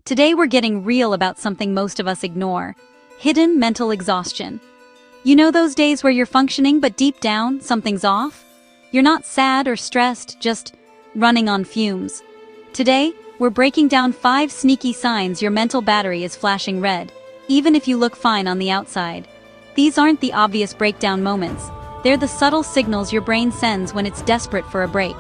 Today we're getting real about something most of us ignore: hidden mental exhaustion. You know those days where you're functioning but deep down, something's off? You're not sad or stressed, just running on fumes. Today, we're breaking down 5 sneaky signs your mental battery is flashing red, even if you look fine on the outside. These aren't the obvious breakdown moments. They're the subtle signals your brain sends when it's desperate for a break.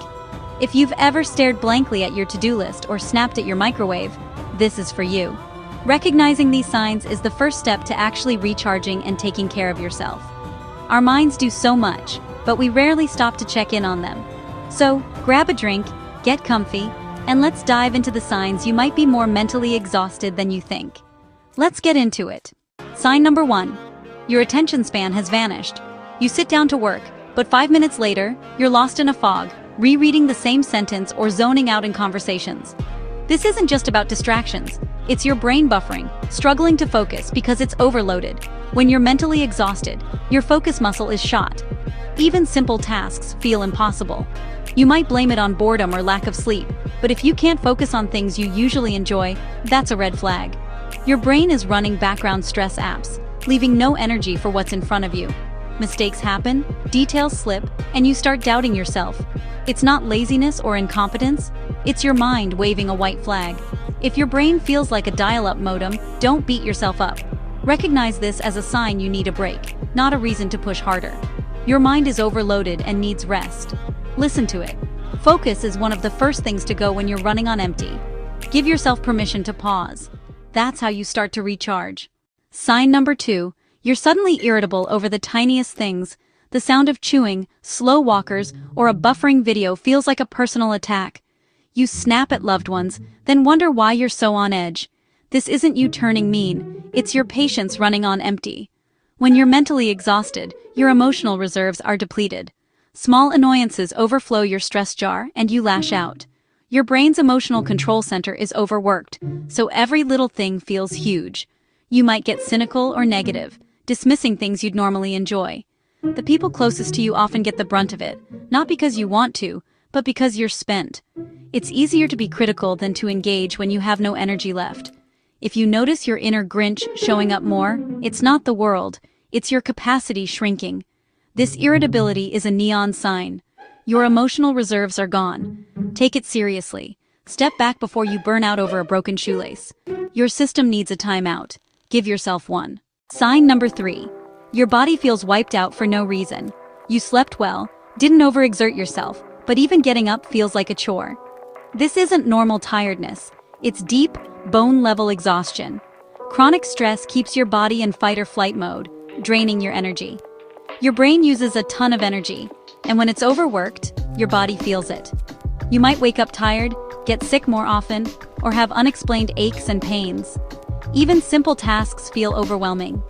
If you've ever stared blankly at your to-do list or snapped at your microwave, this is for you. Recognizing these signs is the first step to actually recharging and taking care of yourself. Our minds do so much, but we rarely stop to check in on them. So, grab a drink, get comfy, and let's dive into the signs you might be more mentally exhausted than you think. Let's get into it. Sign number 1. Your attention span has vanished. You sit down to work, but 5 minutes later, you're lost in a fog, rereading the same sentence or zoning out in conversations. This isn't just about distractions. It's your brain buffering, struggling to focus because it's overloaded. When you're mentally exhausted, your focus muscle is shot. Even simple tasks feel impossible. You might blame it on boredom or lack of sleep, but if you can't focus on things you usually enjoy, that's a red flag. Your brain is running background stress apps, leaving no energy for what's in front of you. Mistakes happen, details slip, and you start doubting yourself. It's not laziness or incompetence, it's your mind waving a white flag. If your brain feels like a dial-up modem, don't beat yourself up. Recognize this as a sign you need a break, not a reason to push harder. Your mind is overloaded and needs rest. Listen to it. Focus is one of the first things to go when you're running on empty. Give yourself permission to pause. That's how you start to recharge. Sign number 2. You're suddenly irritable over the tiniest things. The sound of chewing, slow walkers, or a buffering video feels like a personal attack. You snap at loved ones, then wonder why you're so on edge. This isn't you turning mean, it's your patience running on empty. When you're mentally exhausted, your emotional reserves are depleted. Small annoyances overflow your stress jar and you lash out. Your brain's emotional control center is overworked, so every little thing feels huge. You might get cynical or negative, dismissing things you'd normally enjoy. The people closest to you often get the brunt of it, not because you want to, but because you're spent. It's easier to be critical than to engage when you have no energy left. If you notice your inner Grinch showing up more, it's not the world, it's your capacity shrinking. This irritability is a neon sign. Your emotional reserves are gone. Take it seriously. Step back before you burn out over a broken shoelace. Your system needs a timeout. Give yourself one. Sign number 3. Your body feels wiped out for no reason. You slept well, didn't overexert yourself, but even getting up feels like a chore. This isn't normal tiredness. It's deep, bone-level exhaustion. Chronic stress keeps your body in fight-or-flight mode, draining your energy. Your brain uses a ton of energy, and when it's overworked, your body feels it. You might wake up tired, get sick more often, or have unexplained aches and pains. Even simple tasks feel overwhelming.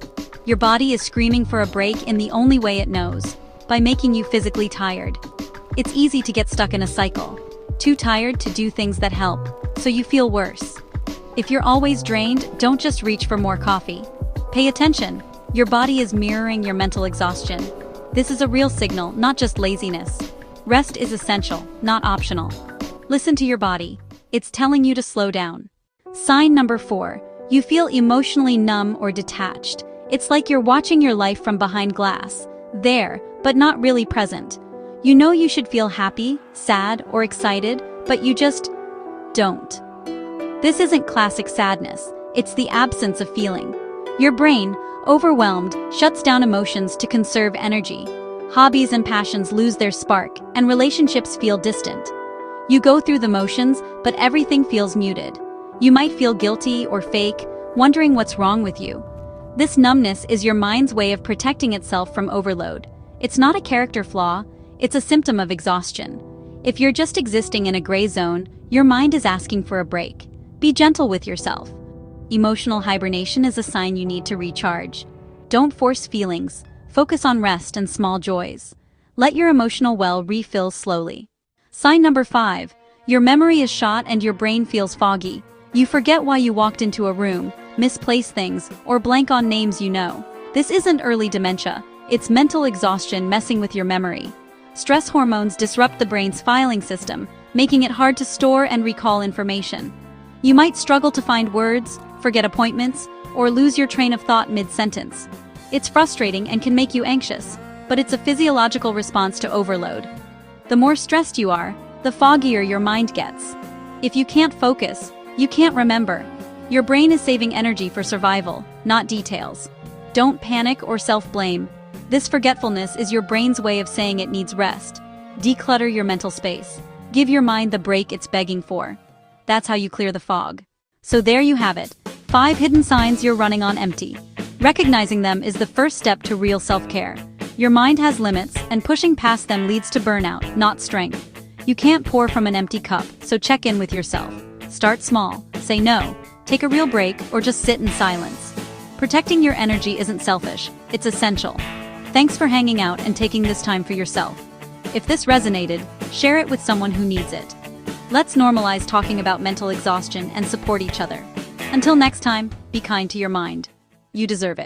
Your body is screaming for a break in the only way it knows, by making you physically tired. It's easy to get stuck in a cycle. Too tired to do things that help, so you feel worse. If you're always drained, don't just reach for more coffee. Pay attention. Your body is mirroring your mental exhaustion. This is a real signal, not just laziness. Rest is essential, not optional. Listen to your body. It's telling you to slow down. Sign number 4. You feel emotionally numb or detached. It's like you're watching your life from behind glass. There, but not really present. You know you should feel happy, sad, or excited, but you just don't. This isn't classic sadness. It's the absence of feeling. Your brain, overwhelmed, shuts down emotions to conserve energy. Hobbies and passions lose their spark, and relationships feel distant. You go through the motions, but everything feels muted. You might feel guilty or fake, wondering what's wrong with you. This numbness is your mind's way of protecting itself from overload. It's not a character flaw, it's a symptom of exhaustion. If you're just existing in a gray zone, your mind is asking for a break. Be gentle with yourself. Emotional hibernation is a sign you need to recharge. Don't force feelings. Focus on rest and small joys. Let your emotional well refill slowly. Sign number 5. Your memory is shot and your brain feels foggy. You forget why you walked into a room, misplace things, or blank on names you know. This isn't early dementia. It's mental exhaustion messing with your memory. Stress hormones disrupt the brain's filing system, making it hard to store and recall information. You might struggle to find words, forget appointments, or lose your train of thought mid-sentence. It's frustrating and can make you anxious, but it's a physiological response to overload. The more stressed you are, the foggier your mind gets. If you can't focus, you can't remember. Your brain is saving energy for survival, not details. Don't panic or self-blame. This forgetfulness is your brain's way of saying it needs rest. Declutter your mental space. Give your mind the break it's begging for. That's how you clear the fog. So there you have it, 5 hidden signs you're running on empty. Recognizing them is the first step to real self-care. Your mind has limits, and pushing past them leads to burnout, not strength. You can't pour from an empty cup, so check in with yourself. Start small, say no, take a real break, or just sit in silence. Protecting your energy isn't selfish, it's essential. Thanks for hanging out and taking this time for yourself. If this resonated, share it with someone who needs it. Let's normalize talking about mental exhaustion and support each other. Until next time, be kind to your mind. You deserve it.